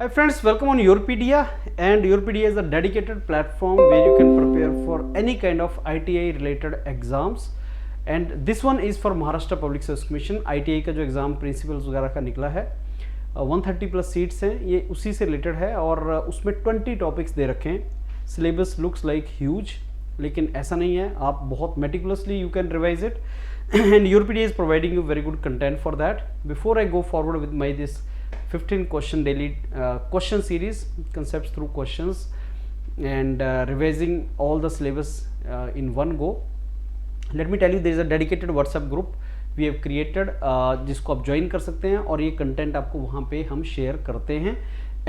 Hi friends, welcome on Yourpedia, and Yourpedia is a dedicated platform where you can prepare for any kind of ITI related exams. And this one is for Maharashtra Public Service Commission. ITI का जो exam principles वगैरह का निकला है 130 plus seats हैं, ये उसी से रिलेटेड है और उसमें 20 टॉपिक्स दे रखे हैं. सिलेबस लुक्स लाइक ह्यूज, लेकिन ऐसा नहीं है. आप बहुत meticulously you can revise it and Yourpedia is providing you very good content for that. Before I go forward with my this 15 question daily question series, concepts through questions, and revising all the syllabus in one go, let me tell you there is a dedicated WhatsApp group we have created, जिसको आप join कर सकते हैं और ये content आपको वहाँ पे हम शेयर करते हैं.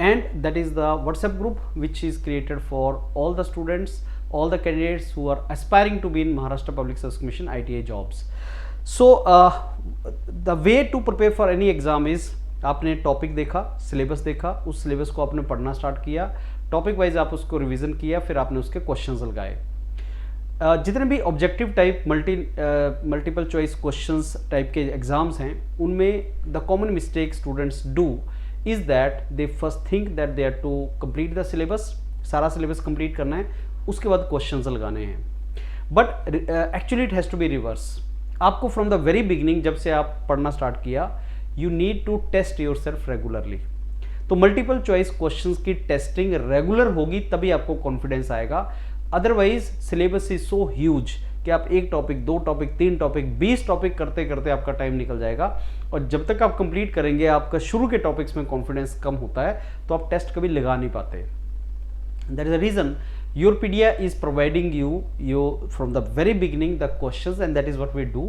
And that is the WhatsApp group which is created for all the students, all the candidates who are aspiring to be in Maharashtra Public Service Commission ITI jobs. So the way to prepare for any exam is, आपने topic देखा, syllabus देखा, उस syllabus को आपने पढ़ना start किया, topic wise आप उसको रिवीजन किया, फिर आपने उसके क्वेश्चंस लगाए. जितने भी objective type multiple choice questions type के एग्जाम्स हैं, उनमें the common mistake students do is that they first think that they are to complete the syllabus, सारा सिलेबस कंप्लीट करना है, उसके बाद क्वेश्चंस लगाने हैं. But actually it has to be reverse. आपको फ्रॉम द वेरी बिगिनिंग, जब से आप पढ़ना स्टार्ट किया, you need to test yourself regularly. तो मल्टीपल चॉइस क्वेश्चंस की टेस्टिंग रेगुलर होगी तभी आपको कॉन्फिडेंस आएगा. Otherwise syllabus is so huge कि आप एक टॉपिक, दो टॉपिक, तीन टॉपिक, 20 टॉपिक करते करते आपका टाइम निकल जाएगा. और जब तक आप कंप्लीट करेंगे, आपका शुरू के टॉपिक्स में कॉन्फिडेंस कम होता है, तो आप टेस्ट कभी लगा नहीं पाते. That is the reason Yourpedia is providing you from the very beginning the questions, and that is what we do.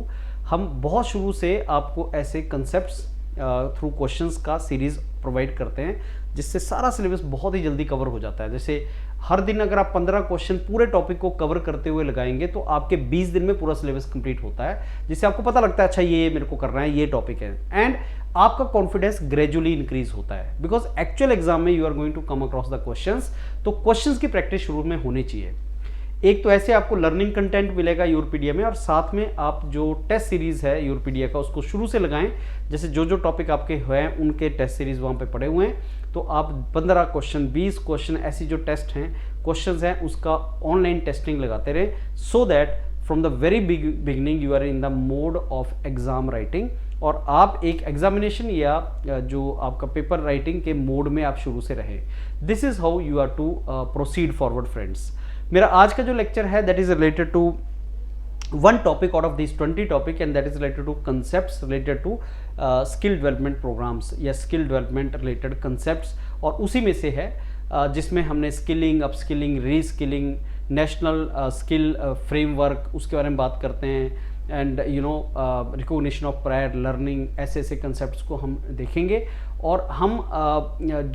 हम बहुत शुरू से आपको ऐसे concepts थ्रू क्वेश्चंस का सीरीज प्रोवाइड करते हैं, जिससे सारा सिलेबस बहुत ही जल्दी कवर हो जाता है. जैसे हर दिन अगर आप 15 क्वेश्चन पूरे टॉपिक को कवर करते हुए लगाएंगे, तो आपके 20 दिन में पूरा सिलेबस कंप्लीट होता है, जिससे आपको पता लगता है अच्छा ये मेरे को करना है, ये टॉपिक है, एंड आपका कॉन्फिडेंस ग्रेजुअली इंक्रीज होता है. बिकॉज एक्चुअल एग्जाम में you are going to come across the questions, तो क्वेश्चंस की प्रैक्टिस शुरू में होनी चाहिए. एक तो ऐसे आपको लर्निंग कंटेंट मिलेगा Yourpedia में, और साथ में आप जो टेस्ट सीरीज है Yourpedia का, उसको शुरू से लगाएं. जैसे जो जो टॉपिक आपके हैं उनके टेस्ट सीरीज वहाँ पे पड़े हुए हैं, तो आप 15 क्वेश्चन, 20 क्वेश्चन, ऐसी जो टेस्ट हैं, क्वेश्चंस हैं, उसका ऑनलाइन टेस्टिंग लगाते रहे, so that from the very beginning you are in the mode of exam writing, और आप एक एग्जामिनेशन या जो आपका पेपर राइटिंग के मोड में आप शुरू से रहे. This is how you are to proceed forward friends. मेरा आज का जो लेक्चर है that is related to one topic out of this 20 topic, and that is related to concepts related to skill development programmes या skill development related concepts. और उसी में से है जिसमें हमने skilling, upskilling, reskilling, national skill framework, उसके बारे में बात करते हैं, and recognition of prior learning, ऐसे ऐसे कंसेप्ट्स को हम देखेंगे. और हम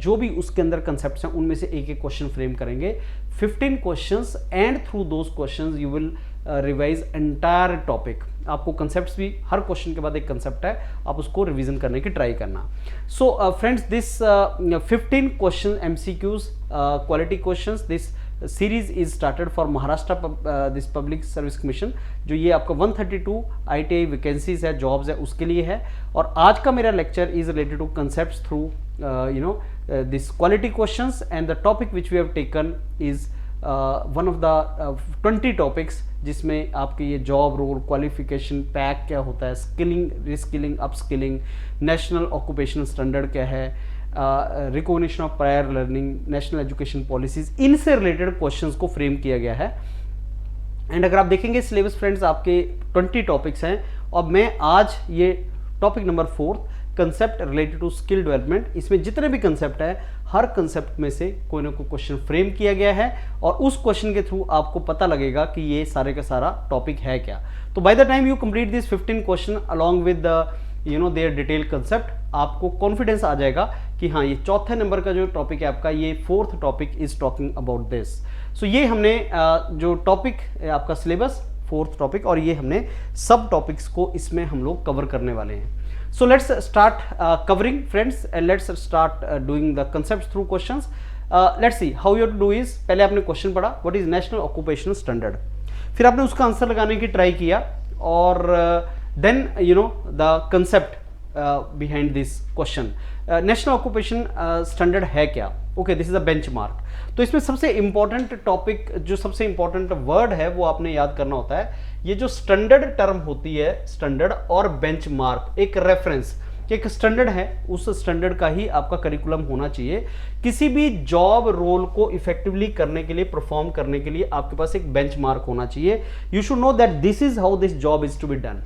जो भी उसके अंदर कंसेप्ट्स हैं उनमें से एक एक क्वेश्चन फ्रेम करेंगे, 15 questions, and through those questions you will revise entire topic. आपको कंसेप्ट्स भी, हर क्वेश्चन के बाद एक कंसेप्ट है, आप उसको रिवीजन करने की ट्राई करना. So friends, this 15 question MCQs quality questions, this series is started for Maharashtra this public service commission. जो ये आपका 132 ITI वैकेंसीज है, जॉब्स है, उसके लिए है. और आज का मेरा lecture is related to concepts through this quality questions, and the topic which we have taken is one of the 20 topics, जिसमें आपके ये जॉब रोल, क्वालिफिकेशन, पैक क्या होता है, skilling, reskilling, upskilling, national occupational standard क्या है, recognition of prior learning, national education policies, इनसे related questions को फ्रेम किया गया है. एंड अगर आप देखेंगे सिलेबस फ्रेंड्स, आपके 20 टॉपिक्स हैं, और मैं आज ये topic number 4 concept related to skill development, इसमें जितने भी कंसेप्ट है, हर कंसेप्ट में से कोई ना कोई क्वेश्चन फ्रेम किया गया है, और उस क्वेश्चन के थ्रू आपको पता लगेगा कि ये सारे का सारा टॉपिक है क्या. तो by the time you complete this 15 question along with their detail concept, आपको कॉन्फिडेंस आ जाएगा कि हाँ, ये चौथे नंबर का जो टॉपिक है आपका, ये 4th topic is talking about this. So ये हमने जो टॉपिक आपका सिलेबस 4th टॉपिक, और ये हमने सब टॉपिक्स को इसमें हम लोग कवर करने वाले हैं. So let's start covering friends, and let's start doing the concepts through questions. Let's see how you have to do is, पहले आपने क्वेश्चन पढ़ा what is national occupational standard, फिर आपने उसका आंसर लगाने की ट्राई किया, और then the concept behind this question. National occupation standard है क्या? Okay, this is a benchmark. तो इसमें सबसे इंपॉर्टेंट टॉपिक, जो सबसे इंपॉर्टेंट वर्ड है वो आपने याद करना होता है। ये जो स्टैंडर्ड टर्म होती है, स्टैंडर्ड और बेंचमार्क, एक रेफरेंस, एक स्टैंडर्ड है, उस स्टैंडर्ड का ही आपका करिकुलम होना चाहिए। किसी भी जॉब रोल को इफेक्टिवली करने के लिए, परफॉर्म करने के लिए आपके पास एक बेंचमार्क होना चाहिए। You should know that this is how this job is to be done.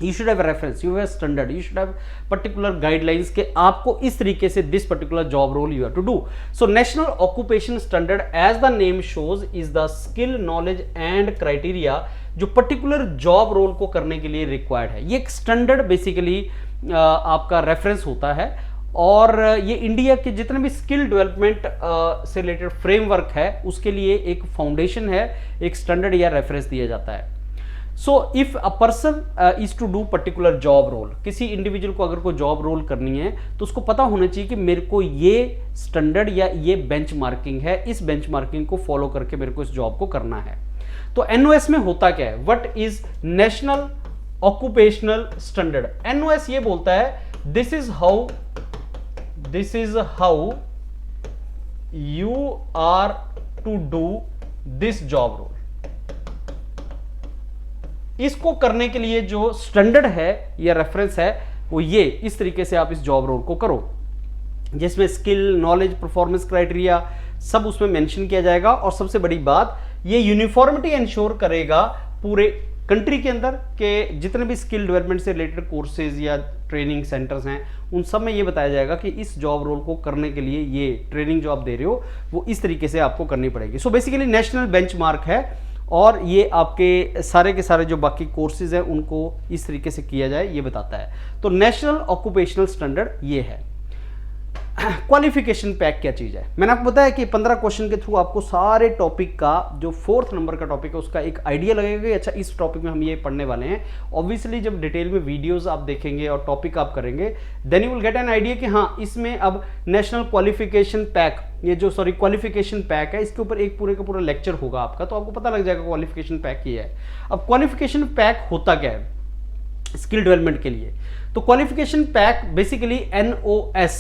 You should have a reference, you have a standard, you should have particular guidelines के आपको इस तरीके से this particular job role you have to do. So national occupation standard, as the name shows, is the skill, knowledge and criteria जो particular job role को करने के लिए required है। ये एक standard basically आपका reference होता है, और ये इंडिया के जितने भी स्किल डेवलपमेंट से रिलेटेड फ्रेमवर्क है उसके लिए एक फाउंडेशन है, एक स्टैंडर्ड या रेफरेंस दिया जाता है। So if a person is to do particular job role, किसी इंडिविजुअल को अगर कोई जॉब रोल करनी है तो उसको पता होना चाहिए कि मेरे को ये स्टैंडर्ड या ये बेंचमार्किंग है, इस बेंचमार्किंग को फॉलो करके मेरे को इस जॉब को करना है। तो एनओएस में होता क्या है? What is national occupational standard? NOS ये बोलता है this is how you are to do this job role. इसको करने के लिए जो स्टैंडर्ड है या रेफरेंस है वो ये, इस तरीके से आप इस जॉब रोल को करो, जिसमें स्किल, नॉलेज, परफॉर्मेंस क्राइटेरिया सब उसमें मेंशन किया जाएगा। और सबसे बड़ी बात, ये यूनिफॉर्मिटी इंश्योर करेगा पूरे कंट्री के अंदर के जितने भी स्किल डेवलपमेंट से रिलेटेड कोर्सेज या ट्रेनिंग सेंटर्स हैं उन सब में ये बताया जाएगा कि इस जॉब रोल को करने के लिए ये ट्रेनिंग जो आप दे रहे हो वो इस तरीके से आपको करनी पड़ेगी। सो बेसिकली नेशनल बेंचमार्क है, और ये आपके सारे के सारे जो बाकी कोर्सेज हैं उनको इस तरीके से किया जाए ये बताता है। तो नेशनल ऑक्यूपेशनल स्टैंडर्ड ये है। क्वालिफिकेशन पैक क्या चीज़ है? मैंने आपको बताया कि 15 क्वेश्चन के थ्रू आपको सारे टॉपिक का, जो 4th नंबर का टॉपिक है उसका एक आइडिया लगेगा कि अच्छा इस टॉपिक में हम ये पढ़ने वाले हैं। ऑब्वियसली जब डिटेल में वीडियोस आप देखेंगे और टॉपिक आप करेंगे then you will get an idea कि हाँ इसमें अब नेशनल क्वालिफिकेशन पैक, ये जो क्वालिफिकेशन पैक है, इसके ऊपर एक पूरे का पूरा लेक्चर होगा आपका, तो आपको पता लग जाएगा क्वालिफिकेशन पैक ये है। अब क्वालिफिकेशन पैक होता क्या है स्किल डेवलपमेंट के लिए? तो qualification pack basically NOS,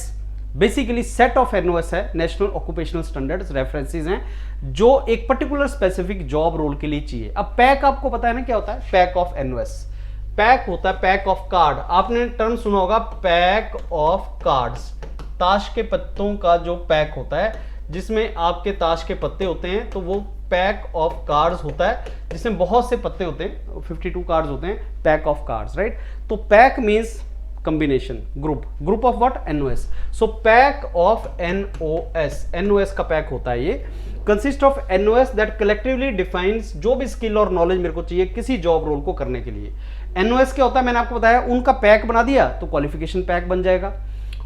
basically set of NOS है, नेशनल ऑक्यूपेशनल स्टैंडर्ड्स, रेफरेंसेस हैं जो एक पर्टिकुलर स्पेसिफिक जॉब रोल के लिए चाहिए। अब पैक आपको पता है ना क्या होता है? Pack of NOS। पैक होता है पैक ऑफ कार्ड, आपने टर्म सुना होगा पैक ऑफ कार्ड्स, ताश के पत्तों का जो पैक होता है जिसमें आपके ताश के पत्ते होते हैं, तो वो पैक ऑफ कार्ड्स होता है जिसमें बहुत से पत्ते होते हैं, 52 कार्ड्स होते हैं, पैक ऑफ कार्ड्स, राइट। तो pack means combination, group of what? NOS. So pack of NOS का पैक होता है ये, consist of NOS that collectively defines जो भी स्किल और नॉलेज मेरे को चाहिए किसी जॉब रोल को करने के लिए। NOS क्या होता है मैंने आपको बताया, उनका पैक बना दिया तो क्वालिफिकेशन पैक बन जाएगा।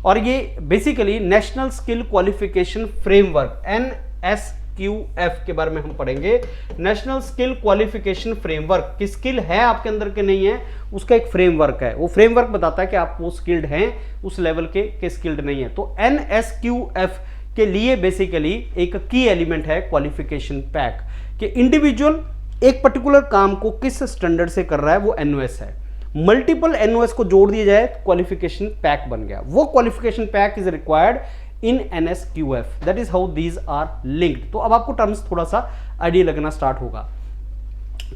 और ये basically national skill qualification framework NSQF के बारे में हम पढ़ेंगे। नेशनल स्किल क्वालिफिकेशन फ्रेमवर्क की स्किल है आपके अंदर के नहीं है, उसका एक फ्रेमवर्क है, वो फ्रेमवर्क बताता है कि आप वो स्किल्ड हैं उस लेवल के स्किल्ड नहीं है। तो NSQF के लिए बेसिकली एक की एलिमेंट है क्वालिफिकेशन पैक, कि इंडिविजुअल एक पर्टिकुलर काम को किस स्टैंडर्ड से कर रहा है वो NOS है। मल्टीपल NOS को जोड़ दिया जाए क्वालिफिकेशन पैक बन गया। वो qualification pack is required in NSQF, that is how these are linked. तो अब आपको टर्म्स थोड़ा सा आइडिया लगना स्टार्ट होगा।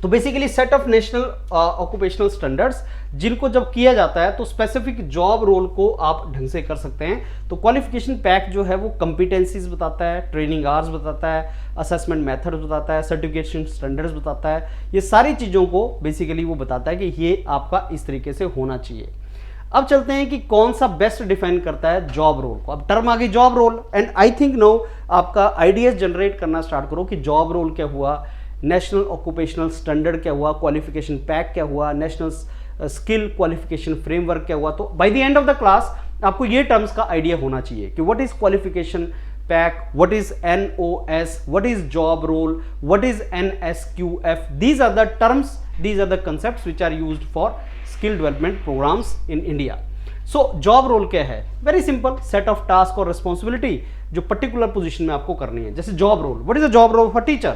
तो basically set of national occupational standards जिनको जब किया जाता है तो स्पेसिफिक जॉब रोल को आप ढंग से कर सकते हैं। तो क्वालिफिकेशन पैक जो है वो कंपिटेंसीज बताता है, ट्रेनिंग आवर्स बताता है, असेसमेंट मेथड्स बताता है, सर्टिफिकेशन स्टैंडर्ड्स बताता है, ये सारी चीज़ों को बेसिकली वो बताता है कि ये आपका इस तरीके से होना चाहिए। अब चलते हैं कि कौन सा बेस्ट डिफाइन करता है जॉब रोल को। अब टर्म आ गई job role, and I think no आपका आइडियाज जनरेट करना स्टार्ट करो कि जॉब रोल क्या हुआ, नेशनल ऑक्यूपेशनल स्टैंडर्ड क्या हुआ, क्वालिफिकेशन पैक क्या हुआ, नेशनल स्किल क्वालिफिकेशन फ्रेमवर्क क्या हुआ। तो by the end of the class आपको ये टर्म्स का आइडिया होना चाहिए कि what is qualification pack, what is NOS, what is job role, what is NSQF। These are the terms, these are the concepts which are used for skill development programs in India. So job role क्या है? Very simple, set of task और responsibility जो particular position में आपको करनी है। जैसे job role, what is the job role for teacher?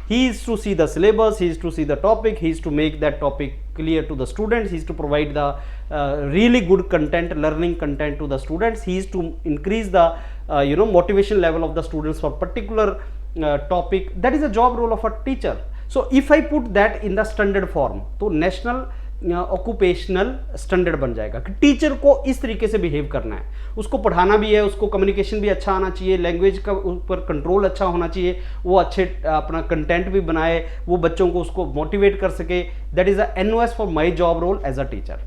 he is to see the syllabus, he is to see the topic, he is to make that topic clear to the students, he is to provide the really good content, learning content to the students, he is to increase the motivation level of the students for particular topic. That is a job role of a teacher. So if I put that in the standard form, तो national occupational standard बन जाएगा कि teacher को इस तरीके से behave करना है, उसको पढ़ाना भी है, उसको कम्युनिकेशन भी अच्छा आना चाहिए, लैंग्वेज का ऊपर कंट्रोल अच्छा होना चाहिए, वो अच्छे अपना कंटेंट भी बनाए, वो बच्चों को उसको मोटिवेट कर सके. That is the NOS for my job role as a teacher.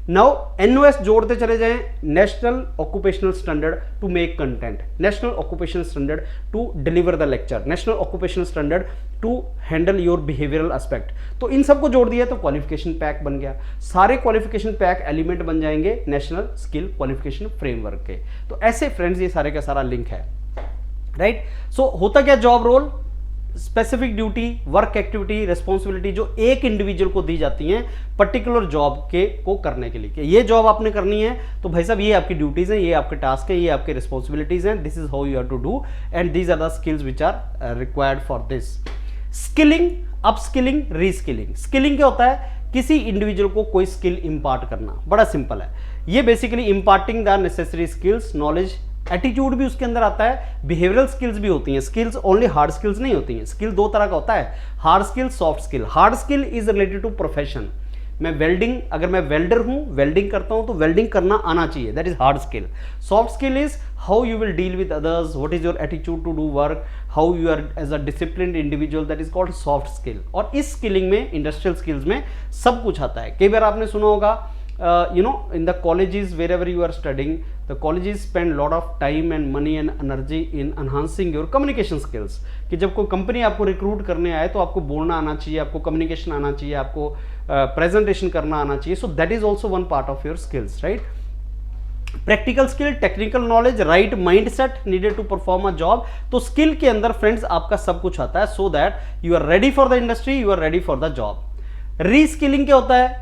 Now NOS जोड़ते चले जाएं, national occupational standard to make content, national occupational standard to deliver the lecture, national occupational standard to handle your behavioural aspect. तो इन सबको जोड़ दिया तो qualification pack बन गया. सारे क्वालिफिकेशन पैक एलिमेंट बन जाएंगे नेशनल स्किल क्वालिफिकेशन फ्रेमवर्क के. तो ऐसे फ्रेंड्स ये सारे का सारा लिंक है, राइट. सो होता क्या job role, specific duty, work activity, responsibility जो एक इंडिविजुअल को दी जाती हैं पर्टिकुलर जॉब के को करने के लिए कि ये जॉब आपने करनी है तो भाई साहब ये आपकी ड्यूटीज हैं, ये आपके टास्क हैं, ये आपके रिस्पॉन्सिबिलिटीज हैं, this is how you have to do and these are the skills which are required for this. Skilling, upskilling, reskilling. Skilling क्या होता है, किसी इंडिविजुअल को कोई स्किल इंपार्ट करना, बड़ा सिंपल है. ये basically imparting the necessary skills, knowledge, attitude भी उसके अंदर आता है, बिहेवियरल स्किल्स भी होती हैं. स्किल्स ओनली हार्ड स्किल्स नहीं होती हैं. स्किल दो तरह का होता है, hard skill, soft skill. Hard skill is related to profession. मैं वेल्डिंग, अगर मैं वेल्डर हूं, वेल्डिंग करता हूं तो वेल्डिंग करना आना चाहिए, that is hard skill. Soft skill is how you will deal with others, what is your attitude to do work, how you are as a disciplined individual, that is called soft skill. और इस skilling में, industrial skills में सब कुछ आता है. कई बार आपने सुना होगा in the colleges wherever you are studying, the colleges spend lot of time and money and energy in enhancing your communication skills. कि जब कोई कंपनी आपको रिक्रूट करने आए तो आपको बोलना आना चाहिए, आपको कम्युनिकेशन आना चाहिए, आपको प्रेजेंटेशन करना आना चाहिए. So that is also one part of your skills, right. Practical skill, technical knowledge, right mind set needed to perform a job. तो स्किल के अंदर फ्रेंड्स आपका सब कुछ आता है so that you are ready for the industry, you are ready for the job. Reskilling क्या होता है,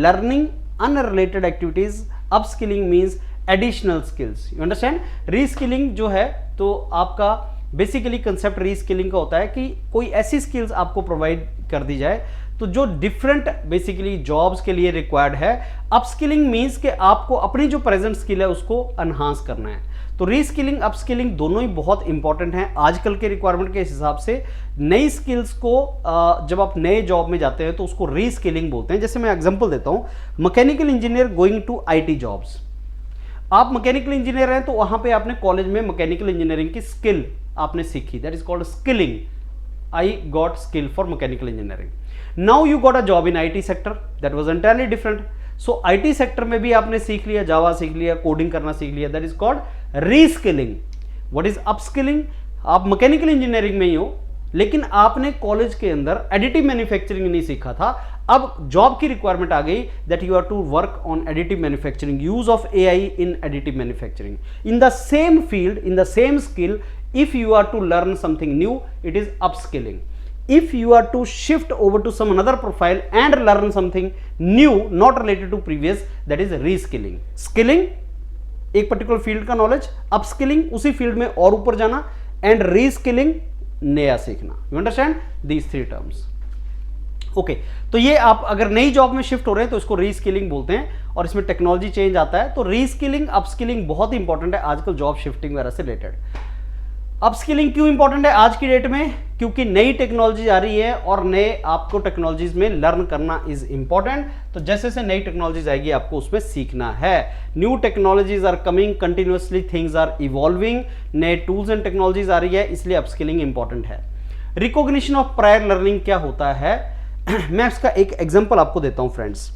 learning unrelated activities. upskilling means additional skills. you understand. reskilling जो है तो आपका बेसिकली कंसेप्ट रीस्किलिंग का होता है कि कोई ऐसी स्किल्स आपको प्रोवाइड कर दी जाए तो जो डिफरेंट बेसिकली जॉब्स के लिए रिक्वायर्ड है. अपस्किलिंग मीन्स कि आपको अपनी जो प्रेजेंट स्किल है उसको एनहांस करना है. तो रीस्किलिंग, अपस्किलिंग दोनों ही बहुत इंपॉर्टेंट हैं आजकल के रिक्वायरमेंट के हिसाब से. नई स्किल्स को जब आप नए जॉब में जाते हैं तो उसको रीस्किलिंग बोलते हैं. जैसे मैं एग्जांपल देता हूं, mechanical engineer going to IT jobs. आप मैकेनिकल इंजीनियर हैं तो वहां पे आपने कॉलेज में मैकेनिकल इंजीनियरिंग की स्किल आपने सीखी, that is called skilling. I got skill for mechanical engineering. Now you got a job in IT sector, that was entirely different. So IT sector में भी आपने सीख लिया, जावा सीख लिया, कोडिंग करना सीख लिया, that is called reskilling. What is upskilling, आप मैकेनिकल इंजीनियरिंग में ही हो लेकिन आपने कॉलेज के अंदर एडिटिव मैन्युफैक्चरिंग नहीं सीखा था, अब जॉब की रिक्वायरमेंट आ गई that you are to work on additive manufacturing, use of AI in additive manufacturing. In the same field, in the same skill, if you are to learn something new, it is upskilling. If you are to shift over to some another profile and learn something new not related to previous, that is reskilling. Skilling एक particular field का knowledge, upskilling उसी field में और ऊपर जाना, and reskilling नया सीखना. You understand these three terms? Okay तो ये आप अगर नई जॉब में शिफ्ट हो रहे हैं तो इसको रीस्किलिंग बोलते हैं और इसमें टेक्नोलॉजी चेंज आता है. तो रीस्किलिंग, अपस्किलिंग बहुत इंपॉर्टेंट है आजकल जॉब शिफ्टिंग वगैरह से रिलेटेड. अपस्किलिंग क्यों इंपॉर्टेंट है आज की डेट में, क्योंकि नई टेक्नोलॉजी आ रही है और नए आपको टेक्नोलॉजीज में लर्न करना इज इंपॉर्टेंट. तो जैसे जैसे नई टेक्नोलॉजीज आएगी आपको उसमें सीखना है. New technologies are coming continuously, things are evolving, नए टूल्स एंड टेक्नोलॉजीज आ रही है, इसलिए अपस्किलिंग इंपॉर्टेंट है. रिकॉग्निशन ऑफ प्रायर लर्निंग क्या होता है मैं इसका एक एग्जांपल आपको देता हूं फ्रेंड्स.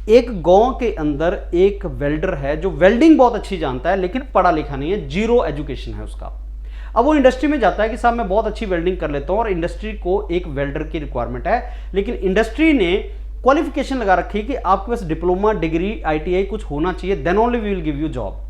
एक गांव के अंदर एक वेल्डर है जो वेल्डिंग बहुत अच्छी जानता है लेकिन पढ़ा लिखा नहीं है, जीरो एजुकेशन है उसका. अब वो इंडस्ट्री में जाता है कि साहब मैं बहुत अच्छी वेल्डिंग कर लेता हूं और इंडस्ट्री को एक वेल्डर की रिक्वायरमेंट है, लेकिन इंडस्ट्री ने क्वालिफिकेशन लगा रखी है कि आपके पास डिप्लोमा, डिग्री, ITI कुछ होना चाहिए, then only we will give you job.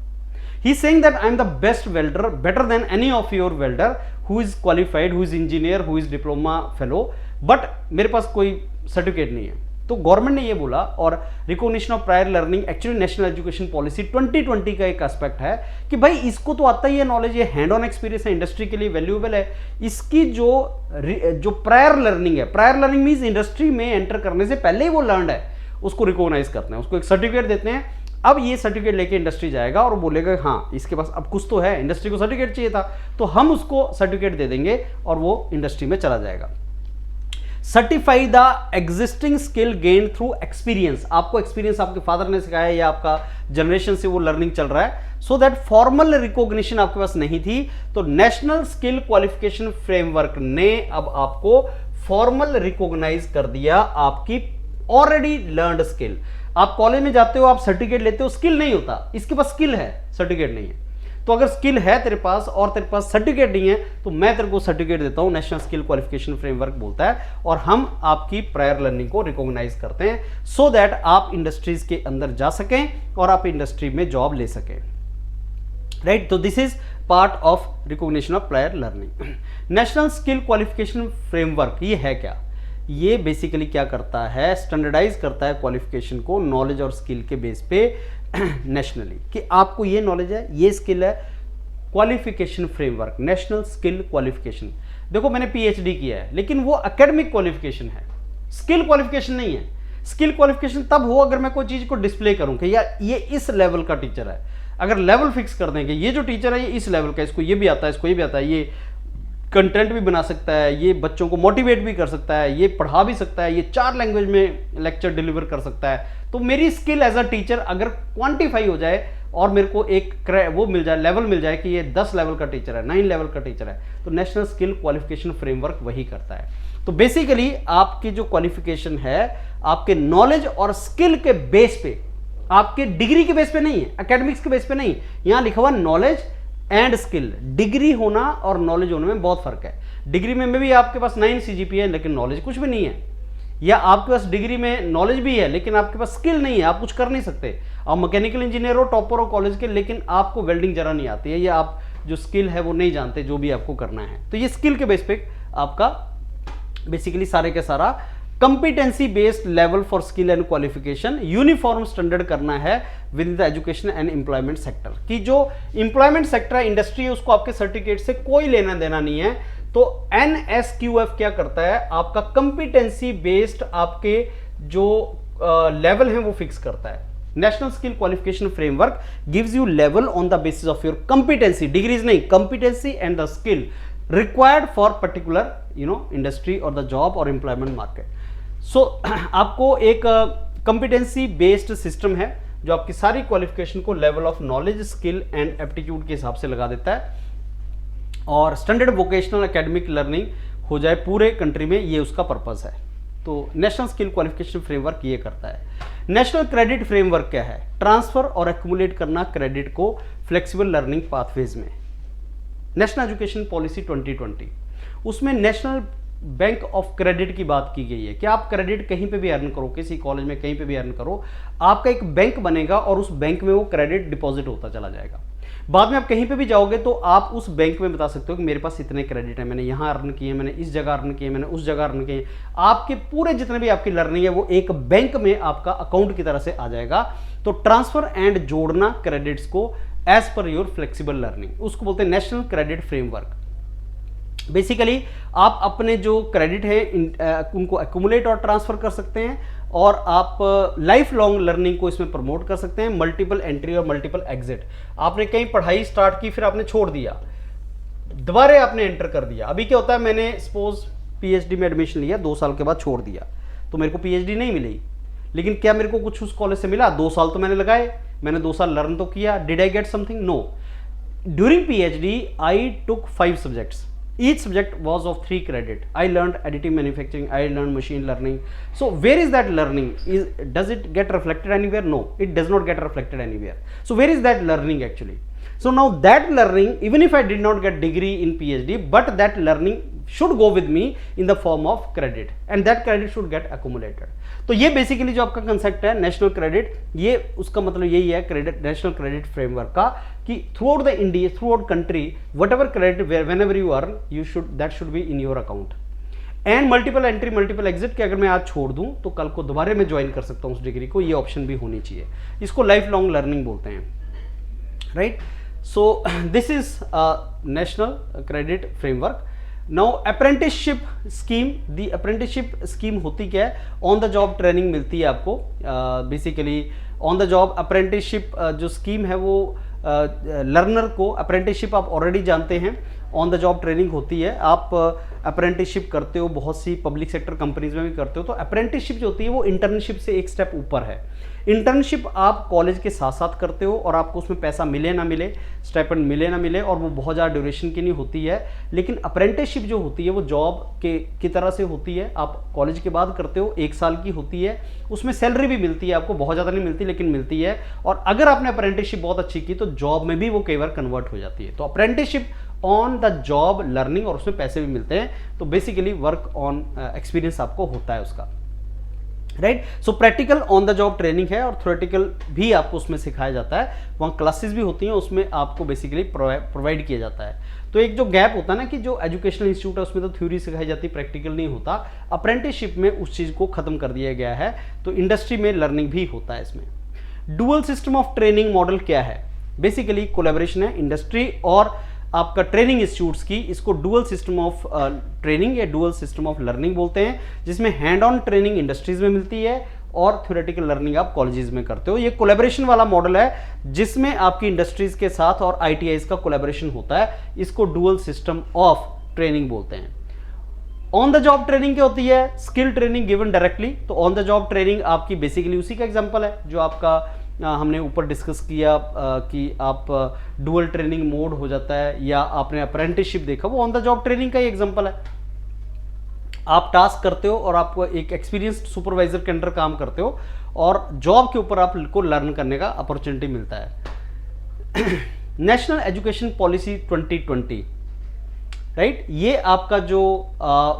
He is saying that I am the best welder, better than any of your welder who is qualified, who is engineer, who is diploma fellow, but मेरे पास कोई certificate नहीं है. तो government ने ये बोला, और recognition of prior learning actually national education policy 2020 का एक एस्पेक्ट है कि भाई इसको तो आता ही है नॉलेज, ये हैंड ऑन एक्सपीरियंस है, इंडस्ट्री के लिए वैल्यूएबल है। इसकी जो प्रायर लर्निंग है, प्रायर लर्निंग मींस इंडस्ट्री में एंटर करने से पहले ही वो लर्नड है, उसको रिकॉग्नाइज करते हैं, उसको एक सर्टिफिकेट देते हैं। अब ये सर्टिफिकेट लेके इंडस्ट्री जाएगा और बोलेगा हाँ इसके पास अब कुछ तो है, इंडस्ट्री को सर्टिफिकेट चाहिए था तो हम उसको सर्टिफिकेट दे देंगे और वो इंडस्ट्री में चला जाएगा। Certify the existing skill gain through experience, आपको एक्सपीरियंस आपके फादर ने सिखाया या आपका जनरेशन से वो लर्निंग चल रहा है, सो दैट फॉर्मल रिकॉग्निशन आपके पास नहीं थी, तो नेशनल स्किल क्वालिफिकेशन फ्रेमवर्क ने अब आपको फॉर्मल रिकॉग्नाइज कर दिया आपकी ऑलरेडी लर्नड स्किल। आप कॉलेज में जाते हो, आप सर्टिफिकेट लेते हो, स्किल नहीं होता, इसके पास स्किल है, सर्टिफिकेट नहीं है। तो अगर स्किल है तेरे पास और तेरे पास सर्टिफिकेट नहीं है तो मैं तेरे को सर्टिफिकेट देता हूं, नेशनल स्किल क्वालिफिकेशन फ्रेमवर्क बोलता है, और हम आपकी प्रायर लर्निंग को रिकॉग्नाइज करते हैं सो दैट आप इंडस्ट्रीज के अंदर जा सकें और आप इंडस्ट्री में जॉब ले सकें, राइट। तो this is part of recognition of prior learning. National skill qualification framework ये है क्या? ये बेसिकली क्या करता है, स्टैंडर्डाइज करता है क्वालिफिकेशन को नॉलेज और स्किल के बेस पे नेशनली, कि आपको ये नॉलेज है, ये स्किल है। Qualification framework, national skill qualification, देखो मैंने पीएचडी किया है लेकिन वो एकेडमिक क्वालिफिकेशन है, स्किल क्वालिफिकेशन नहीं है। स्किल क्वालिफिकेशन तब हो अगर मैं कोई चीज को डिस्प्ले करूं कि यार ये इस लेवल का टीचर है, अगर लेवल फिक्स कर देंगे ये जो टीचर है ये इस लेवल का, इसको ये भी आता है, इसको ये भी आता है, ये कंटेंट भी बना सकता है, ये बच्चों को मोटिवेट भी कर सकता है, ये पढ़ा भी सकता है, ये 4 लैंग्वेज में लेक्चर डिलीवर कर सकता है, तो मेरी स्किल एज अ टीचर अगर क्वांटिफाई हो जाए और मेरे को एक वो मिल जाए, लेवल मिल जाए कि ये 10 लेवल का टीचर है, 9 लेवल का टीचर है, तो नेशनल स्किल क्वालिफिकेशन फ्रेमवर्क वही करता है। तो बेसिकली आपकी जो क्वालिफिकेशन है आपके नॉलेज और स्किल के बेस पे, आपके डिग्री के बेस पे नहीं है, एकेडमिक्स के बेस पे नहीं, यहां लिखा हुआ नॉलेज एंड स्किल। डिग्री होना और नॉलेज होने में बहुत फर्क है। डिग्री में भी आपके पास 9 CGPA है लेकिन नॉलेज कुछ भी नहीं है, या आपके पास डिग्री में नॉलेज भी है लेकिन आपके पास स्किल नहीं है, आप कुछ कर नहीं सकते। आप मैकेनिकल इंजीनियर हो, टॉपर हो कॉलेज के, लेकिन आपको वेल्डिंग जरा नहीं आती है, या आप जो स्किल है वो नहीं जानते जो भी आपको करना है। तो ये स्किल के बेस पे आपका बेसिकली सारे के सारा competency based level for skill and qualification uniform standard करना है with the education and employment sector, की जो एम्प्लॉयमेंट सेक्टर है, इंडस्ट्री है, उसको आपके सर्टिफिकेट से कोई लेना देना नहीं है। तो NSQF क्या करता है, आपका कंपिटेंसी बेस्ड आपके जो लेवल है वो फिक्स करता है। National skill qualification framework gives you level on the basis of your competency, degrees नहीं, competency and the skill required for particular industry और द जॉब और एम्प्लॉयमेंट मार्केट। सो आपको एक कंपिटेंसी बेस्ड सिस्टम है जो आपकी सारी क्वालिफिकेशन को level of knowledge, skill and aptitude के हिसाब से लगा देता है, और स्टैंडर्ड वोकेशनल एकेडमिक लर्निंग हो जाए पूरे कंट्री में, ये उसका पर्पस है। तो नेशनल स्किल क्वालिफिकेशन फ्रेमवर्क ये करता है। नेशनल क्रेडिट फ्रेमवर्क क्या है, ट्रांसफर और एक्यूमुलेट करना क्रेडिट को फ्लेक्सिबल लर्निंग पाथवेज में। नेशनल एजुकेशन पॉलिसी 2020 उसमें नेशनल बैंक ऑफ क्रेडिट की बात की गई है कि आप क्रेडिट कहीं पे भी अर्न करो, किसी कॉलेज में कहीं पे भी अर्न करो, आपका एक बैंक बनेगा और उस बैंक में वो क्रेडिट डिपॉजिट होता चला जाएगा। बाद में आप कहीं पे भी जाओगे तो आप उस बैंक में बता सकते हो कि मेरे पास इतने क्रेडिट है, मैंने यहाँ अर्न किए, मैंने इस जगह अर्न किए, मैंने उस जगह अर्न किए। आपके पूरे जितने भी आपकी लर्निंग है वो एक बैंक में आपका अकाउंट की तरह से आ जाएगा। तो ट्रांसफर एंड जोड़ना क्रेडिट्स को as per your flexible learning, उसको बोलते हैं नेशनल क्रेडिट फ्रेमवर्क। बेसिकली आप अपने जो क्रेडिट है उनको एक्यूमुलेट और ट्रांसफर कर सकते हैं, और आप लाइफ लॉन्ग लर्निंग को इसमें प्रमोट कर सकते हैं। मल्टीपल एंट्री और मल्टीपल एग्जिट, आपने कहीं पढ़ाई स्टार्ट की, फिर आपने छोड़ दिया, दोबारा आपने एंटर कर दिया। अभी क्या होता है, मैंने सपोज पीएचडी में एडमिशन लिया, 2 साल के बाद छोड़ दिया, तो मेरे को पीएचडी नहीं मिली, लेकिन क्या मेरे को कुछ उस कॉलेज से मिला? 2 साल तो मैंने लगाए, मैंने 2 साल लर्न तो किया। Did I get something? No. During PhD I took 5 subjects, each subject was of 3 credit. I learned additive manufacturing, I learned machine learning. So where is that learning? Does it get reflected anywhere? No, it does not get reflected anywhere. So where is that learning actually? So now that learning, even if I did not get degree in PhD, but that learning should go with me in the form of credit, and that credit should get accumulated. तो ये basically जो आपका concept है national credit, ये उसका मतलब यही है क्रेडिट, नेशनल क्रेडिट फ्रेमवर्क का, कि through out the India, through out country, what ever credit when ever you earn, you should, that should be in your account. And multiple entry multiple exit कि अगर मैं आज छोड़ दूं तो कल को दोबारा मैं ज्वाइन कर सकता हूं उस डिग्री को, ये ऑप्शन भी होनी चाहिए। इसको लाइफ लॉन्ग लर्निंग बोलते हैं, right. So this is national credit framework. Now apprenticeship scheme, the apprenticeship scheme होती क्या है, ऑन द जॉब ट्रेनिंग मिलती है आपको। Basically on the job apprenticeship जो स्कीम है वो लर्नर को, अप्रेंटिसशिप आप ऑलरेडी जानते हैं, ऑन द जॉब ट्रेनिंग होती है। आप अप्रेंटिसशिप करते हो, बहुत सी पब्लिक सेक्टर कंपनीज में भी करते हो। तो अप्रेंटिसशिप जो होती है वो इंटर्नशिप से एक स्टेप ऊपर है। इंटर्नशिप आप कॉलेज के साथ साथ करते हो और आपको उसमें पैसा मिले ना मिले, स्टाइपेंड मिले ना मिले, और वो बहुत ज़्यादा ड्यूरेशन की नहीं होती है। लेकिन अप्रेंटिसशिप जो होती है वो जॉब की तरह से होती है, आप कॉलेज के बाद करते हो, 1 साल की होती है। उसमें सैलरी भी मिलती है आपको, बहुत ज़्यादा नहीं मिलती लेकिन मिलती है। और अगर आपने अप्रेंटिसशिप बहुत अच्छी की तो जॉब में भी वो कई बार कन्वर्ट हो जाती है। तो apprenticeship on the job learning, और उसमें पैसे भी मिलते हैं। तो बेसिकली वर्क ऑन एक्सपीरियंस आपको होता है उसका, right. So practical on the job training है और थ्योरेटिकल भी आपको उसमें सिखाया जाता है। वहाँ क्लासेस भी होती हैं, उसमें आपको बेसिकली प्रोवाइड किया जाता है। तो एक जो गैप होता है ना कि जो एजुकेशनल इंस्टीट्यूट है उसमें तो थ्योरी सिखाई जाती है, प्रैक्टिकल नहीं होता। अप्रेंटिसशिप में उस चीज़ को खत्म कर दिया गया है। तो इंडस्ट्री में लर्निंग भी होता है इसमें। Dual system of training model क्या है, बेसिकली कोलैबोरेशन है इंडस्ट्री और आपका ट्रेनिंग इंस्टीट्यूट्स की। इसको डुअल सिस्टम ऑफ ट्रेनिंग या डुअल सिस्टम ऑफ लर्निंग बोलते हैं, जिसमें हैंड ऑन ट्रेनिंग इंडस्ट्रीज में मिलती है और थ्योरेटिकल लर्निंग आप कॉलेजेस में करते हो। ये कोलैबोरेशन वाला मॉडल है जिसमें आपकी इंडस्ट्रीज के साथ और आईटीआईज का कोलैबोरेशन होता है। इसको डुअल सिस्टम ऑफ ट्रेनिंग बोलते हैं। ऑन द जॉब ट्रेनिंग क्या होती है, स्किल ट्रेनिंग गिवन डायरेक्टली। तो ऑन द जॉब ट्रेनिंग आपकी बेसिकली उसी का एग्जांपल है जो आपका हमने ऊपर डिस्कस किया कि आप डुअल ट्रेनिंग मोड हो जाता है, या आपने अप्रेंटिसशिप देखा, वो ऑन द जॉब ट्रेनिंग का ही एग्जांपल है। आप टास्क करते हो और आप एक एक्सपीरियंस्ड सुपरवाइजर के अंडर काम करते हो और जॉब के ऊपर आपको लर्न करने का अपॉर्चुनिटी मिलता है। National education policy 2020, right. ये आपका जो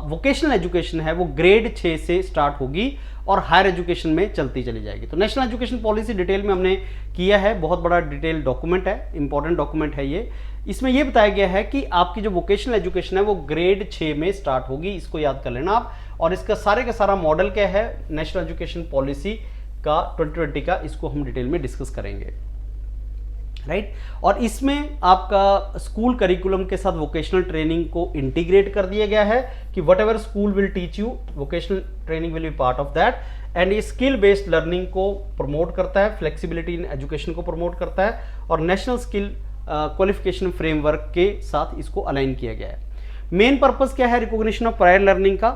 वोकेशनल एजुकेशन है वो ग्रेड 6 से स्टार्ट होगी और हायर एजुकेशन में चलती चली जाएगी। तो नेशनल एजुकेशन पॉलिसी डिटेल में हमने किया है, बहुत बड़ा डिटेल डॉक्यूमेंट है, इंपॉर्टेंट डॉक्यूमेंट है ये। इसमें यह बताया गया है कि आपकी जो वोकेशनल एजुकेशन है वो ग्रेड 6 में स्टार्ट होगी, इसको याद कर लेना आप। और इसका सारे का सारा मॉडल क्या है नेशनल एजुकेशन पॉलिसी का 2020 का, इसको हम डिटेल में डिस्कस करेंगे, राइट। और इसमें आपका स्कूल करिकुलम के साथ वोकेशनल ट्रेनिंग को इंटीग्रेट कर दिया गया है कि what ever school will teach you, vocational training will be part of that. And ये स्किल बेस्ड लर्निंग को प्रमोट करता है, फ्लेक्सिबिलिटी इन एजुकेशन को प्रमोट करता है और नेशनल स्किल क्वालिफिकेशन फ्रेमवर्क के साथ इसको अलाइन किया गया है। मेन पर्पस क्या है रिकॉग्निशन ऑफ प्रायर लर्निंग का,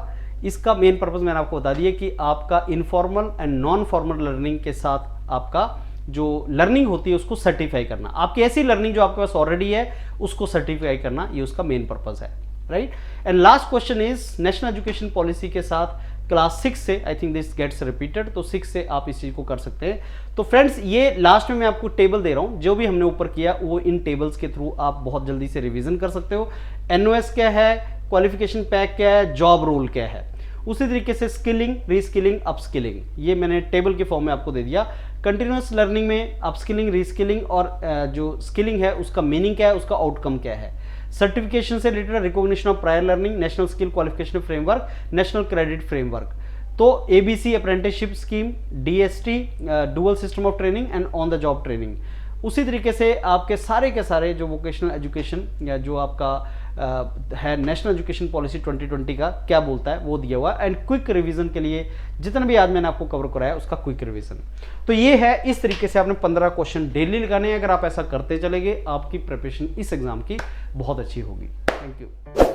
इसका मेन पर्पस मैंने आपको बता दिया कि आपका informal and non formal learning के साथ आपका जो लर्निंग होती है उसको सर्टिफाई करना, आपकी ऐसी लर्निंग जो आपके पास ऑलरेडी है उसको सर्टिफाई करना, ये उसका मेन पर्पस है, right. And last question is national education policy के साथ क्लास 6 से, I think this gets repeated, तो 6 से आप इस चीज को कर सकते हैं। तो फ्रेंड्स ये लास्ट में मैं आपको टेबल दे रहा हूं, जो भी हमने ऊपर किया वो इन टेबल्स के थ्रू आप बहुत जल्दी से रिवीजन कर सकते हो। एनओएस क्या है, क्वालिफिकेशन पैक क्या है, जॉब रोल क्या है, उसी तरीके से स्किलिंग, रीस्किलिंग, अपस्किलिंग, ये मैंने टेबल के फॉर्म में आपको दे दिया। कंटिन्यूअस लर्निंग में अपस्किलिंग, रीस्किलिंग और जो स्किलिंग है उसका मीनिंग क्या है, उसका आउटकम क्या है। सर्टिफिकेशन से related recognition of prior learning, national skill qualification framework, national credit framework. तो ABC apprenticeship scheme, DST dual system of training and on the job training. उसी तरीके से आपके सारे के सारे जो वोकेशनल एजुकेशन या जो आपका है नेशनल एजुकेशन पॉलिसी 2020 का क्या बोलता है वो दिया हुआ है। एंड क्विक रिवीजन के लिए जितना भी आज मैंने आपको कवर कराया उसका क्विक रिवीजन। तो ये है, इस तरीके से आपने 15 क्वेश्चन डेली लगाने हैं। अगर आप ऐसा करते चलेंगे आपकी प्रिपरेशन इस एग्जाम की बहुत अच्छी होगी। Thank you.